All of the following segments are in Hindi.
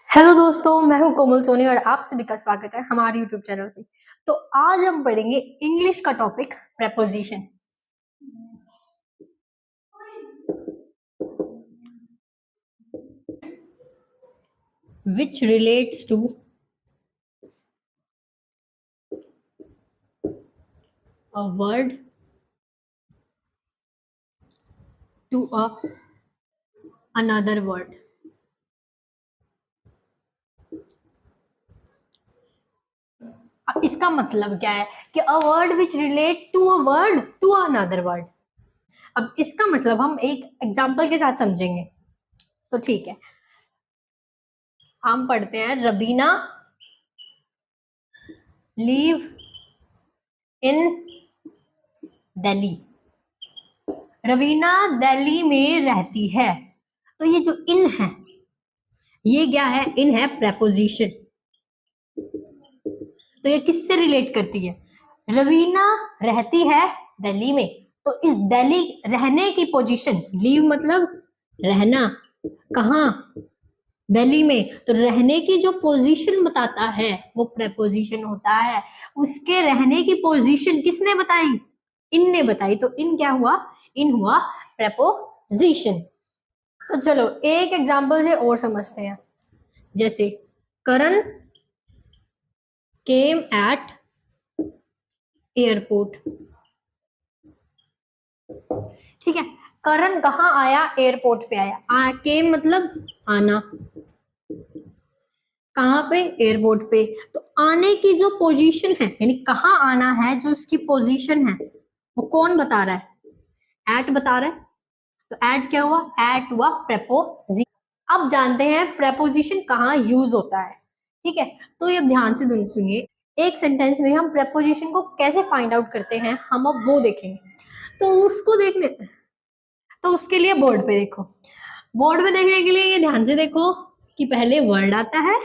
हेलो दोस्तों, मैं हूं कोमल सोनी और आप सभी का स्वागत है हमारे यूट्यूब चैनल पे। तो आज हम पढ़ेंगे इंग्लिश का topic preposition. Which relates to a word to another word. अब इसका मतलब क्या है कि a word which relate to a word to another word. अब इसका मतलब हम एक एग्जांपल के साथ समझेंगे। तो ठीक है, हम पढ़ते हैं रबीना लीव इन दिल्ली। रवीना दिल्ली में रहती है। तो ये जो इन है, ये क्या है? इन है प्रेपोजिशन। तो ये किससे रिलेट करती है? रवीना रहती है दिल्ली में, तो इस दिल्ली रहने की पोजीशन, लीव मतलब रहना, कहाँ? दिल्ली में। तो रहने की जो पोजीशन बताता है वो प्रेपोजिशन होता है। उसके रहने की पोजीशन किसने बताई? इन ने बताई। तो इन क्या हुआ? इन हुआ प्रेपोजिशन। तो चलो एक एग्जांपल से और समझते हैं। जैसे करण केम एट एयरपोर्ट। ठीक है, करण कहाँ आया? एयरपोर्ट पे आया। केम मतलब आना, कहाँ पे? एयरपोर्ट पे। तो आने की जो पोजीशन है, यानी कहाँ आना है, जो उसकी पोजीशन है वो कौन बता रहा है? एट बता रहा है। तो एट क्या हुआ? एट हुआ प्रेपोजिशन। अब जानते हैं प्रेपोजिशन कहाँ यूज होता है। ठीक है, तो ये ध्यान से सुनिए। एक सेंटेंस में हम प्रेपोजिशन को कैसे फाइंड आउट करते हैं, हम अब वो देखेंगे। तो उसको देखने, तो उसके लिए बोर्ड पे देखो। बोर्ड पे देखने के लिए ये ध्यान से देखो कि पहले वर्ड आता है,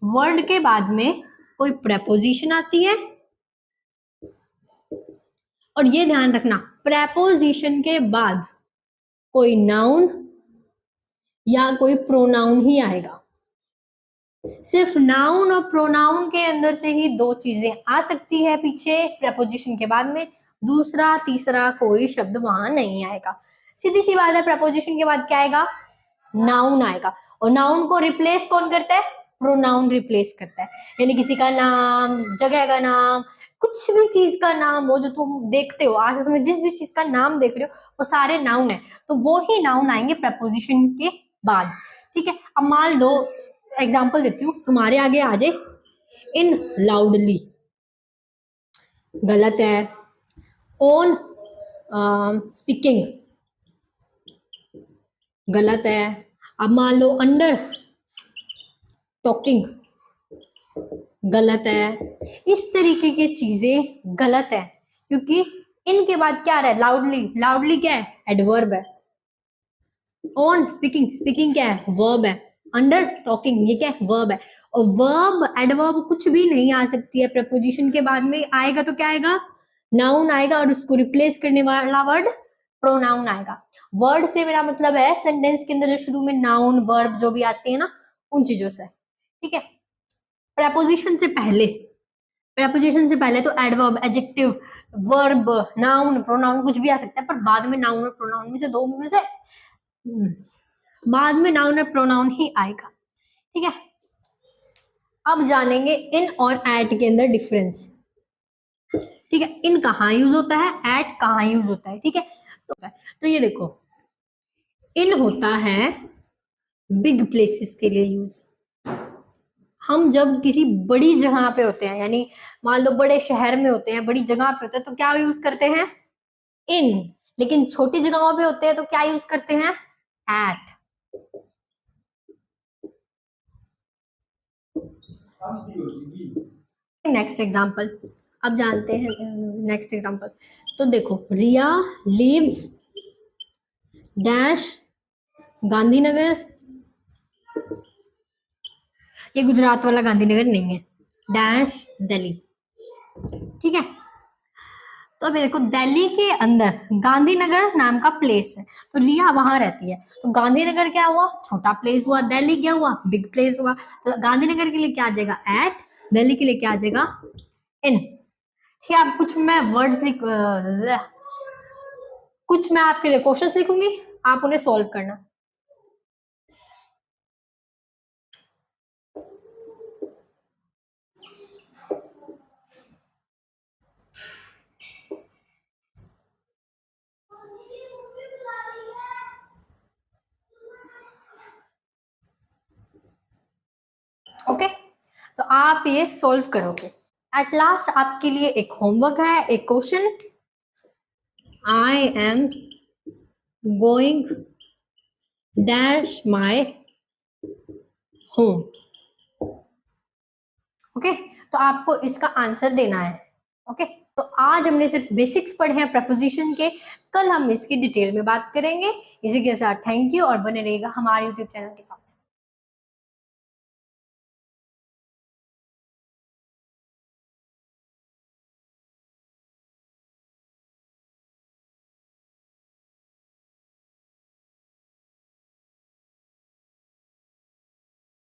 वर्ड के बाद में कोई प्रेपोजिशन आती है, और ये ध्यान रखना प्रेपोजिशन के बाद कोई नाउन या कोई प्रोनाउन ही आएगा। सिर्फ नाउन और प्रोनाउन के अंदर से ही दो चीजें आ सकती है पीछे प्रेपोजिशन के बाद में। दूसरा तीसरा कोई शब्द वहां नहीं आएगा। सीधी सी बात है, प्रेपोजिशन के बाद क्या आएगा? नाउन आएगा। और नाउन को रिप्लेस कौन करता है? प्रोनाउन रिप्लेस करता है। यानी किसी का नाम, जगह का नाम, कुछ भी चीज का नाम हो जो तुम देखते हो, आज में जिस भी चीज का नाम देख रहे हो वो सारे नाउन है। तो वो ही नाउन आएंगे प्रेपोजिशन के बाद। ठीक है, अब मान लो एग्जाम्पल देती हूँ, तुम्हारे आगे आ जाए इन लाउडली, गलत है। ओन स्पीकिंग, गलत है। अब मान लो अंडर टॉकिंग, गलत है। इस तरीके की चीजें गलत है, क्योंकि इनके बाद क्या आ रहा है? लाउडली। लाउडली क्या है? एडवर्ब है। ऑन स्पीकिंग, स्पीकिंग क्या है? वर्ब है। अंडर टॉकिंग, ये क्या है? वर्ब है। और वर्ब एडवर्ब कुछ भी नहीं आ सकती है प्रपोजिशन के बाद में। आएगा तो क्या आएगा? नाउन आएगा, और उसको रिप्लेस करने वाला वर्ड प्रोनाउन आएगा। वर्ड से मेरा मतलब है सेंटेंस के अंदर जो शुरू में नाउन वर्ब जो भी आते हैं ना, उन चीजों से। ठीक है, प्रपोजिशन से पहले, प्रपोजिशन से पहले तो adverb, adjective, verb, noun, pronoun कुछ भी आ सकता है, पर बाद में नाउन और प्रोनाउन में से दो में से बाद में नाउन और प्रोनाउन ही आएगा। ठीक है, अब जानेंगे इन और एट के अंदर डिफरेंस। ठीक है, इन कहाँ यूज होता है, एट कहाँ यूज होता है। ठीक है, तो ये देखो, इन होता है बिग प्लेसेस के लिए यूज। हम जब किसी बड़ी जगह पे होते हैं, यानी मान लो बड़े शहर में होते हैं, बड़ी जगह पे होते हैं, तो क्या यूज करते हैं? इन। लेकिन छोटी जगहों पे होते हैं तो क्या यूज करते हैं? एट। नेक्स्ट एग्जांपल, अब जानते हैं नेक्स्ट एग्जांपल। तो देखो, रिया लीव्स डैश गांधीनगर। ये गुजरात वाला गांधीनगर नहीं है, डैश दिल्ली। ठीक है, तो अभी देखो दिल्ली के अंदर गांधीनगर नाम का प्लेस है, तो रिया वहां रहती है, तो गांधीनगर क्या हुआ, छोटा प्लेस हुआ, दिल्ली क्या हुआ, बिग प्लेस हुआ, तो गांधीनगर के लिए क्या आ जाएगा एट, दिल्ली के लिए क्या आ जाएगा इन। क्या आप कुछ मैं वर्ड्स कुछ मैं आपके लिए क्वेश्चंस लिखूंगी, आप उन्हें सॉल्व करना। ओके, तो आप ये सॉल्व करोगे। एट लास्ट आपके लिए एक होमवर्क है, एक question, I am going dash my home. Okay, तो आपको इसका आंसर देना है। ओके, तो आज हमने सिर्फ बेसिक्स पढ़े हैं प्रपोजिशन के, कल हम इसकी डिटेल में बात करेंगे। इसी के साथ थैंक यू और बने रहिएगा हमारे यूट्यूब चैनल के साथ।